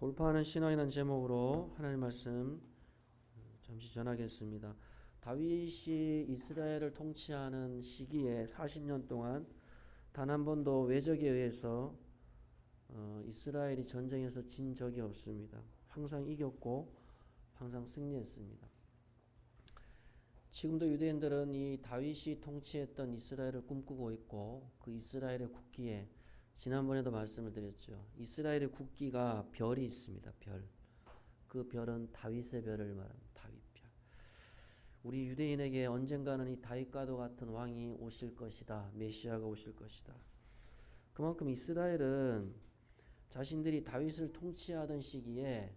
돌파하는 신앙이라는 제목으로 하나님 말씀 잠시 전하겠습니다. 다윗이 이스라엘을 통치하는 시기에 40년 동안 단 한 번도 외적에 의해서 이스라엘이 전쟁에서 진 적이 없습니다. 항상 이겼고 항상 승리했습니다. 지금도 유대인들은 이 다윗이 통치했던 이스라엘을 꿈꾸고 있고, 그 이스라엘의 국기에 지난번에도 말씀을 드렸죠. 이스라엘의 국기가 별이 있습니다. 별. 그 별은 다윗의 별을 말합니다. 다윗 별. 우리 유대인에게 언젠가는 이 다윗과도 같은 왕이 오실 것이다. 메시아가 오실 것이다. 그만큼 이스라엘은 자신들이 다윗을 통치하던 시기에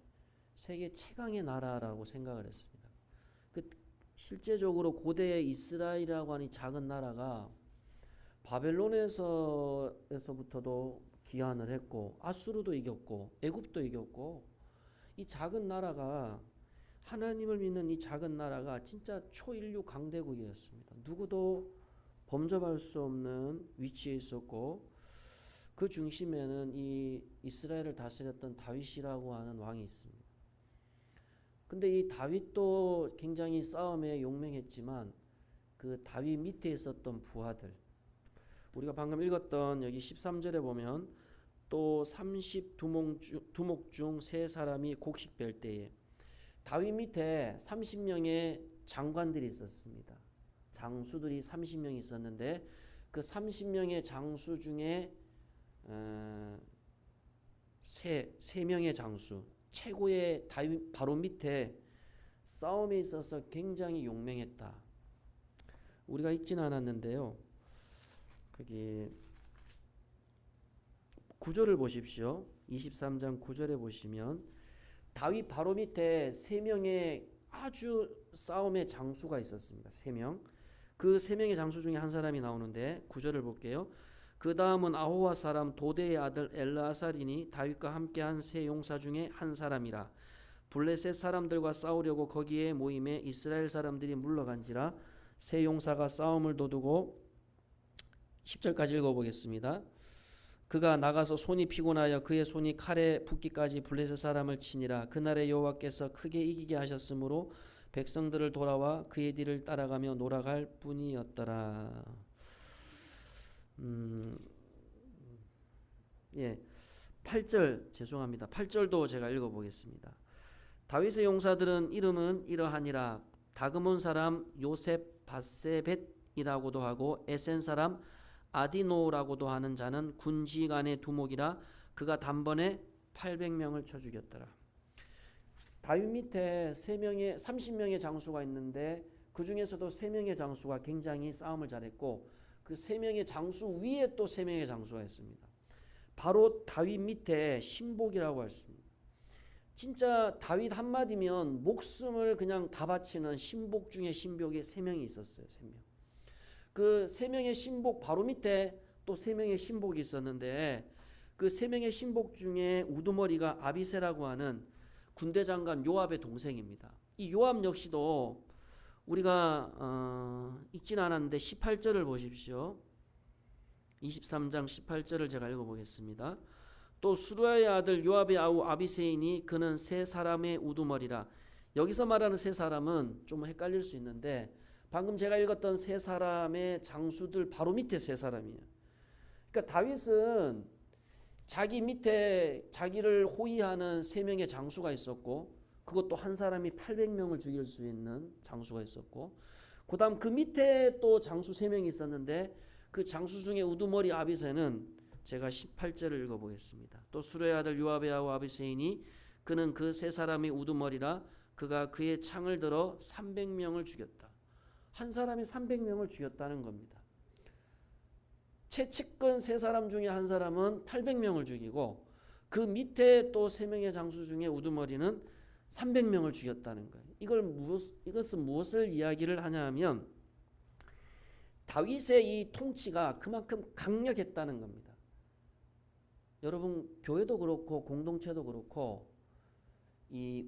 세계 최강의 나라라고 생각을 했습니다. 실제적으로 고대의 이스라엘이라고 하는 이 작은 나라가 바벨론에서부터도 기한을 했고, 아수르도 이겼고, 애굽도 이겼고, 이 작은 나라가, 하나님을 믿는 이 작은 나라가 진짜 초인류 강대국이었습니다. 누구도 범접할 수 없는 위치에 있었고, 그 중심에는 이 이스라엘을 다스렸던 다윗이라고 하는 왕이 있습니다. 근데 이 다윗도 굉장히 싸움에 용맹했지만, 그 다윗 밑에 있었던 부하들, 우리가 방금 읽었던 여기 13절에 보면 또 30두목 중 세 사람이 곡식 뺄 때에 다윗 밑에 30명의 장관들이 있었습니다. 장수들이 30명이 있었는데 그 30명의 장수 중에 세 명의 장수, 최고의 다윗 바로 밑에 싸움에 있어서 굉장히 용맹했다. 우리가 읽지는 않았는데요. 거기 9절을 보십시오. 23장 9절에 보시면 다윗 바로 밑에 세 명의 아주 싸움의 장수가 있었습니다. 세 명. 그 세 명의 장수 중에 한 사람이 나오는데 9절을 볼게요. 그 다음은 아호와 사람 도대의 아들 엘르아살이니 다윗과 함께한 세 용사 중에 한 사람이라. 블레셋 사람들과 싸우려고 거기에 모임에 이스라엘 사람들이 물러간지라. 세 용사가 싸움을 도두고 10절까지 읽어보겠습니다. 그가 나가서 손이 피곤하여 그의 손이 칼에 붓기까지 블레셋 사람을 치니라. 그날에 여호와께서 크게 이기게 하셨으므로 백성들을 돌아와 그의 뒤를 따라가며 놀아갈 뿐이었더라. 8절 죄송합니다. 8절도 제가 읽어보겠습니다. 다윗의 용사들은 이름은 이러하니라. 다그몬 사람 요셉 바세벳이라고도 하고 에센 사람 아디노라고도 하는 자는 군지간의 두목이라. 그가 단번에 800명을 쳐 죽였더라. 다윗 밑에 30명의 장수가 있는데 그 중에서도 3명의 장수가 굉장히 싸움을 잘했고, 그 3명의 장수 위에 또 3명의 장수가 있습니다. 바로 다윗 밑에 신복이라고 했습니다. 진짜 다윗 한마디면 목숨을 그냥 다 바치는 신복 중에 신복이 3명이 있었어요. 3명. 그 3명의 신복 바로 밑에 또 3명의 신복이 있었는데, 그 3명의 신복 중에 우두머리가 아비새라고 하는 군대 장관 요압의 동생입니다. 이 요압 역시도 우리가 읽지는 않았는데 18절을 보십시오. 23장 18절을 제가 읽어보겠습니다. 또 수루야의 아들 요압의 아우 아비새이니 그는 세 사람의 우두머리라. 여기서 말하는 세 사람은 좀 헷갈릴 수 있는데, 방금 제가 읽었던 세 사람의 장수들 바로 밑에 세 사람이에요. 그러니까 다윗은 자기 밑에 자기를 호위하는 3명의 장수가 있었고, 그것도 한 사람이 800명을 죽일 수 있는 장수가 있었고, 그 다음 그 밑에 또 장수 3명이 있었는데 그 장수 중에 우두머리 아비새는 제가 18절을 읽어보겠습니다. 또 수레의 아들 요압의 아우 아비새이니 그는 그 세 사람이 우두머리라. 그가 그의 창을 들어 300명을 죽였다. 한 사람이 300명을 죽였다는 겁니다. 채찍건 세 사람 중에 한 사람은 800명을 죽이고, 그 밑에 또 3명의 장수 중에 우두머리는 300명을 죽였다는 거예요. 이것은 무엇을 이야기를 하냐면 다윗의 이 통치가 그만큼 강력했다는 겁니다. 여러분, 교회도 그렇고 공동체도 그렇고 이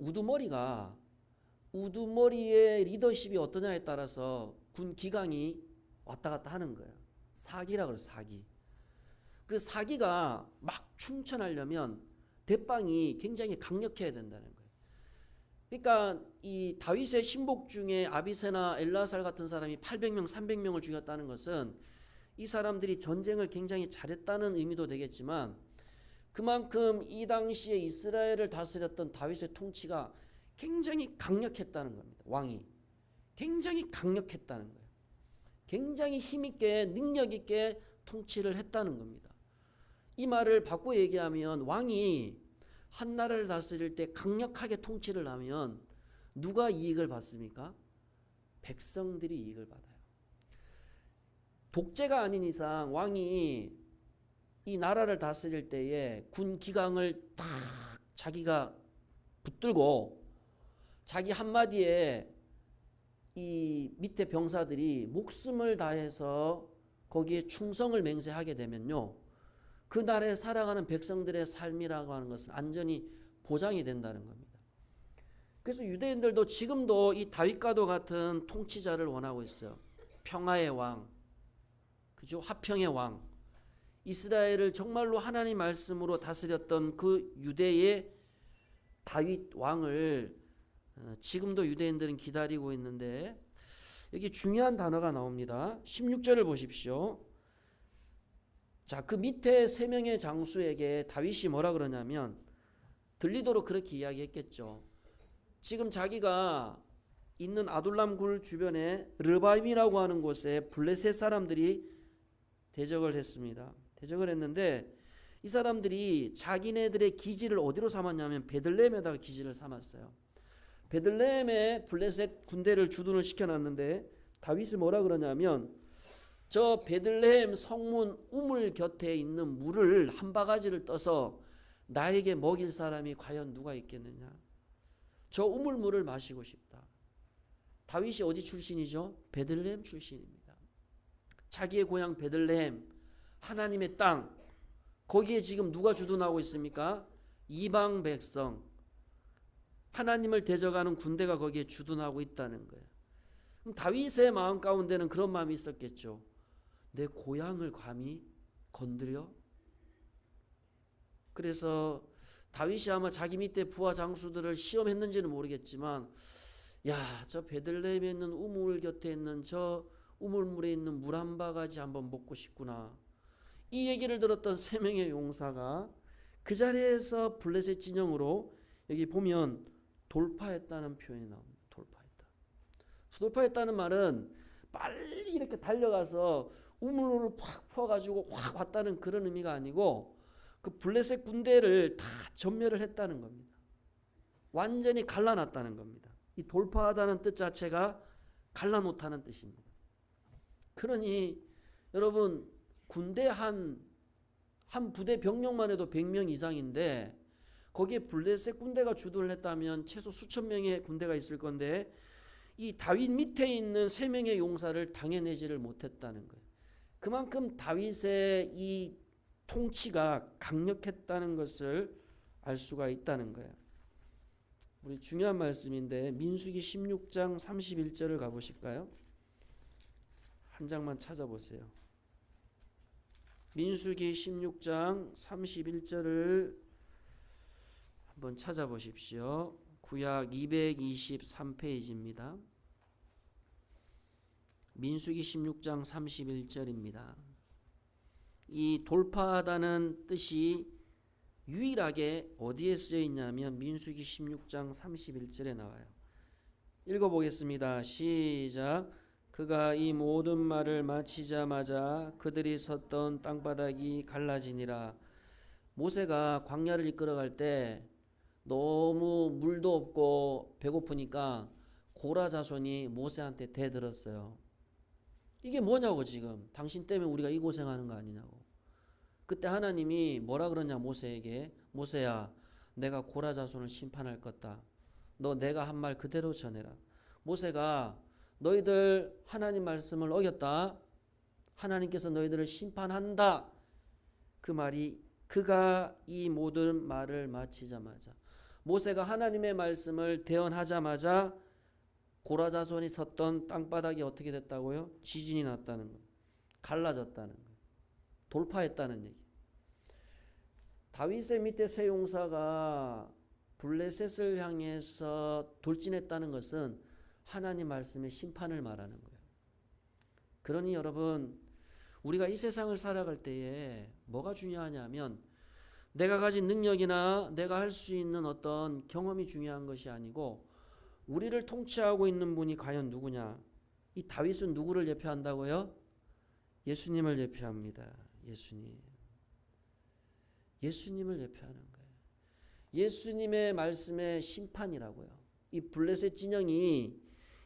우두머리의 리더십이 어떠냐에 따라서 군 기강이 왔다 갔다 하는 거예요. 사기라 그래요. 사기. 그 사기가 막 충천하려면 대빵이 굉장히 강력해야 된다는 거예요. 그러니까 이 다윗의 신복 중에 아비새나 엘라살 같은 사람이 800명, 300명을 죽였다는 것은 이 사람들이 전쟁을 굉장히 잘했다는 의미도 되겠지만 그만큼 이 당시에 이스라엘을 다스렸던 다윗의 통치가 굉장히 강력했다는 겁니다. 왕이 굉장히 강력했다는 거예요. 굉장히 힘있게 능력있게 통치를 했다는 겁니다. 이 말을 바꿔 얘기하면 왕이 한 나라를 다스릴 때 강력하게 통치를 하면 누가 이익을 받습니까? 백성들이 이익을 받아요. 독재가 아닌 이상 왕이 이 나라를 다스릴 때에 군 기강을 딱 자기가 붙들고 자기 한마디에 이 밑에 병사들이 목숨을 다해서 거기에 충성을 맹세하게 되면요, 그 나라에 살아가는 백성들의 삶이라고 하는 것은 안전이 보장이 된다는 겁니다. 그래서 유대인들도 지금도 이 다윗과도 같은 통치자를 원하고 있어요. 평화의 왕, 그죠? 화평의 왕. 이스라엘을 정말로 하나님 말씀으로 다스렸던 그 유대의 다윗 왕을 지금도 유대인들은 기다리고 있는데, 여기 중요한 단어가 나옵니다. 16절을 보십시오. 자, 그 밑에 세 명의 장수에게 다윗이 뭐라 그러냐면, 들리도록 그렇게 이야기했겠죠. 지금 자기가 있는 아둘람 굴 주변에 르바임이라고 하는 곳에 블레셋 사람들이 대적을 했습니다. 대적을 했는데 이 사람들이 자기네들의 기지를 어디로 삼았냐면 베들레헴에다가 기지를 삼았어요. 베들레헴에 블레셋 군대를 주둔을 시켜놨는데 다윗이 뭐라 그러냐면, 저 베들레헴 성문 우물 곁에 있는 물을 한 바가지를 떠서 나에게 먹일 사람이 과연 누가 있겠느냐. 저 우물물을 마시고 싶다. 다윗이 어디 출신이죠? 베들레헴 출신입니다. 자기의 고향 베들레헴, 하나님의 땅, 거기에 지금 누가 주둔하고 있습니까? 이방 백성, 하나님을 대적하는 군대가 거기에 주둔하고 있다는 거예요. 그럼 다윗의 마음 가운데는 그런 마음이 있었겠죠. 내 고향을 감히 건드려? 그래서 다윗이 아마 자기 밑에 부하 장수들을 시험했는지는 모르겠지만, 야, 저 베들레헴에 있는 우물 곁에 있는 저 우물물에 있는 물 한 바가지 한번 먹고 싶구나. 이 얘기를 들었던 세 명의 용사가 그 자리에서 블레셋 진영으로, 여기 보면 돌파했다는 표현이 나옵니다. 돌파했다는 말은 빨리 이렇게 달려가서 우물물을 팍 퍼가지고 확 왔다는 그런 의미가 아니고, 그 블레셋 군대를 다 전멸을 했다는 겁니다. 완전히 갈라놨다는 겁니다. 이 돌파하다는 뜻 자체가 갈라놓다는 뜻입니다. 그러니 여러분, 군대 한 부대 병력만 해도 100명 이상인데 거기에 블레셋 군대가 주둔을 했다면 최소 수천 명의 군대가 있을 건데, 이 다윗 밑에 있는 세 명의 용사를 당해내지를 못했다는 거예요. 그만큼 다윗의 이 통치가 강력했다는 것을 알 수가 있다는 거예요. 우리 중요한 말씀인데 민수기 16장 31절을 가보실까요? 한 장만 찾아보세요. 민수기 16장 31절을 한번 찾아보십시오. 구약 223페이지입니다. 민수기 16장 31절입니다. 이 돌파하다는 뜻이 유일하게 어디에 쓰여 있냐면 민수기 16장 31절에 나와요. 읽어보겠습니다. 시작. 그가 이 모든 말을 마치자마자 그들이 섰던 땅바닥이 갈라지니라. 모세가 광야를 이끌어갈 때 너무 물도 없고 배고프니까 고라 자손이 모세한테 대들었어요. 이게 뭐냐고, 지금 당신 때문에 우리가 이 고생하는 거 아니냐고. 그때 하나님이 뭐라 그러냐, 모세에게. 모세야, 내가 고라 자손을 심판할 거다. 너 내가 한 말 그대로 전해라. 모세가 너희들 하나님 말씀을 어겼다. 하나님께서 너희들을 심판한다. 그 말이, 그가 이 모든 말을 마치자마자, 모세가 하나님의 말씀을 대언하자마자 고라 자손이 섰던 땅바닥이 어떻게 됐다고요? 지진이 났다는 거예요. 갈라졌다는 거예요. 돌파했다는 얘기. 다윗의 밑에 세 용사가 블레셋을 향해서 돌진했다는 것은 하나님 말씀의 심판을 말하는 거예요. 그러니 여러분, 우리가 이 세상을 살아갈 때에 뭐가 중요하냐면 내가 가진 능력이나 내가 할 수 있는 어떤 경험이 중요한 것이 아니고 우리를 통치하고 있는 분이 과연 누구냐. 이 다윗은 누구를 예표한다고요? 예수님을 예표합니다. 예수님을 예표하는 거예요. 예수님의 말씀의 심판이라고요. 이 블레셋 진영이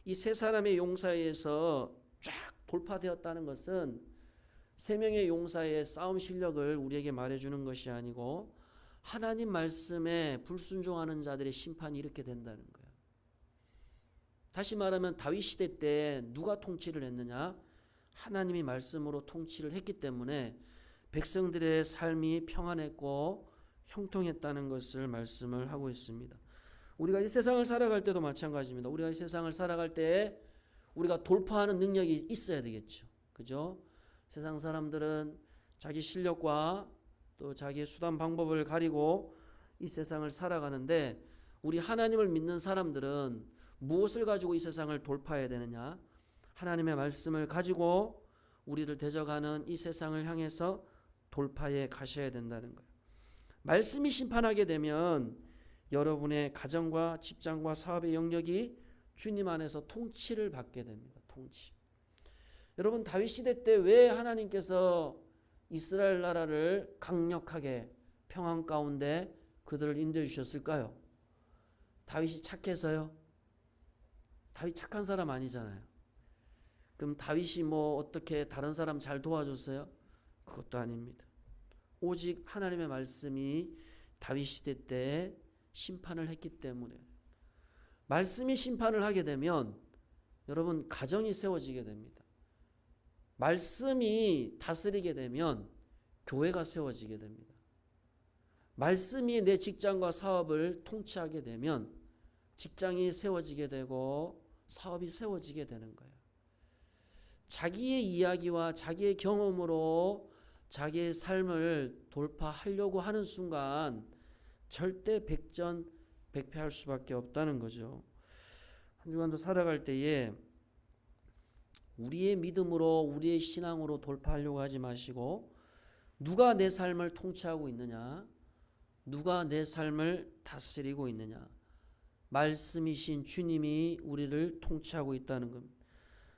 이 세 사람의 용사에 의해서 쫙 돌파되었다는 것은 세 명의 용사의 싸움 실력을 우리에게 말해주는 것이 아니고 하나님 말씀에 불순종하는 자들의 심판이 이렇게 된다는 거예요. 다시 말하면 다윗 시대 때 누가 통치를 했느냐? 하나님이 말씀으로 통치를 했기 때문에 백성들의 삶이 평안했고 형통했다는 것을 말씀을 하고 있습니다. 우리가 이 세상을 살아갈 때도 마찬가지입니다. 우리가 이 세상을 살아갈 때 우리가 돌파하는 능력이 있어야 되겠죠. 그죠? 세상 사람들은 자기 실력과 또 자기의 수단 방법을 가리고 이 세상을 살아가는데 우리 하나님을 믿는 사람들은 무엇을 가지고 이 세상을 돌파해야 되느냐? 하나님의 말씀을 가지고 우리를 대적하는 이 세상을 향해서 돌파해 가셔야 된다는 거예요. 말씀이 심판하게 되면 여러분의 가정과 직장과 사업의 영역이 주님 안에서 통치를 받게 됩니다. 통치. 여러분, 다윗 시대 때 왜 하나님께서 이스라엘 나라를 강력하게 평안 가운데 그들을 인도해 주셨을까요? 다윗이 착해서요? 다윗 착한 사람 아니잖아요. 그럼 다윗이 뭐 어떻게 다른 사람 잘 도와줬어요? 그것도 아닙니다. 오직 하나님의 말씀이 다윗 시대 때 심판을 했기 때문에 말씀이 심판을 하게 되면 여러분 가정이 세워지게 됩니다. 말씀이 다스리게 되면 교회가 세워지게 됩니다. 말씀이 내 직장과 사업을 통치하게 되면 직장이 세워지게 되고 사업이 세워지게 되는 거예요. 자기의 이야기와 자기의 경험으로 자기의 삶을 돌파하려고 하는 순간 절대 백전백패할 수밖에 없다는 거죠. 한 주간도 살아갈 때에 우리의 믿음으로 우리의 신앙으로 돌파하려고 하지 마시고 누가 내 삶을 통치하고 있느냐? 누가 내 삶을 다스리고 있느냐? 말씀이신 주님이 우리를 통치하고 있다는 겁니다.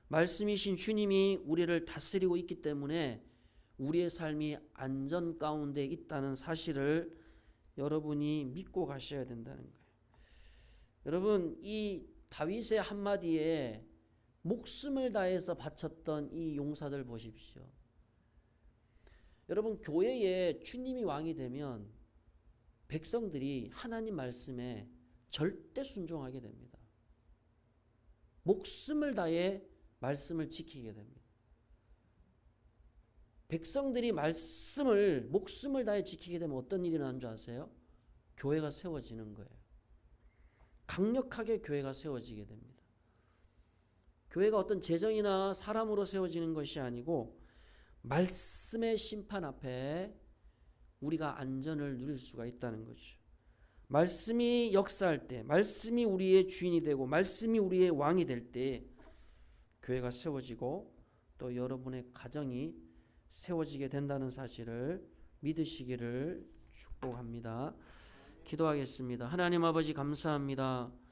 말씀이신 주님이 우리를 다스리고 있기 때문에 우리의 삶이 안전 가운데 있다는 사실을 여러분이 믿고 가셔야 된다는 거예요. 여러분, 이 다윗의 한마디에 목숨을 다해서 바쳤던 이 용사들 보십시오. 여러분, 교회에 주님이 왕이 되면 백성들이 하나님 말씀에 절대 순종하게 됩니다. 목숨을 다해 말씀을 지키게 됩니다. 백성들이 말씀을 목숨을 다해 지키게 되면 어떤 일이 나는 줄 아세요? 교회가 세워지는 거예요. 강력하게 교회가 세워지게 됩니다. 교회가 어떤 재정이나 사람으로 세워지는 것이 아니고 말씀의 심판 앞에 우리가 안전을 누릴 수가 있다는 거죠. 말씀이 역사할 때, 말씀이 우리의 주인이 되고 말씀이 우리의 왕이 될 때 교회가 세워지고 또 여러분의 가정이 세워지게 된다는 사실을 믿으시기를 축복합니다. 기도하겠습니다. 하나님 아버지 감사합니다.